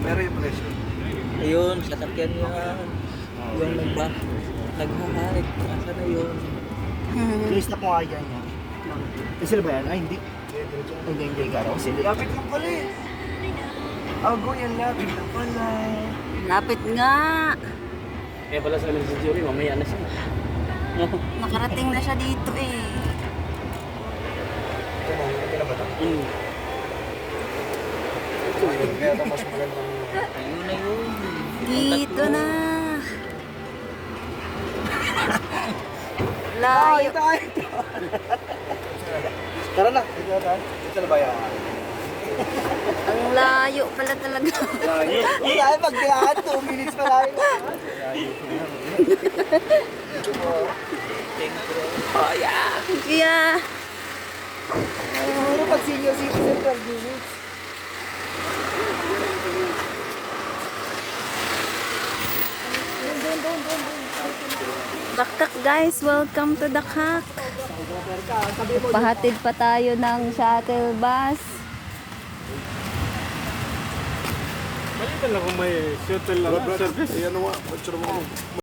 Pero yung presyo. Ayun, sasakyan yan. Yung nag-hike. Asa na yun? List na po nga yan. Sila ba yan? Ay, hindi. Hindi ka raw sila. Lapit lang pala eh. Ago yan, lapit lang pala. Lapit nga. Eh pala sa si Julie, mamaya na siya. Nakarating na siya dito eh. Ito na ba ito? Kaya ito mas magandang... Ayun na yun. Dito na. Layo. Tara na. Ito na tayo. Ito na ba yan? Ang layo pala talaga. Hindi tayo pagkayaan, 2 minutes pa tayo. Oh, yeah. Kaya, Siguro pag senior citizen, 12 minutes. Dakak guys, welcome to Dakak. Pahatid pa tayo ng shuttle bus. Maliban lang kung may shuttle lang service. Ayan naman. Picture mo.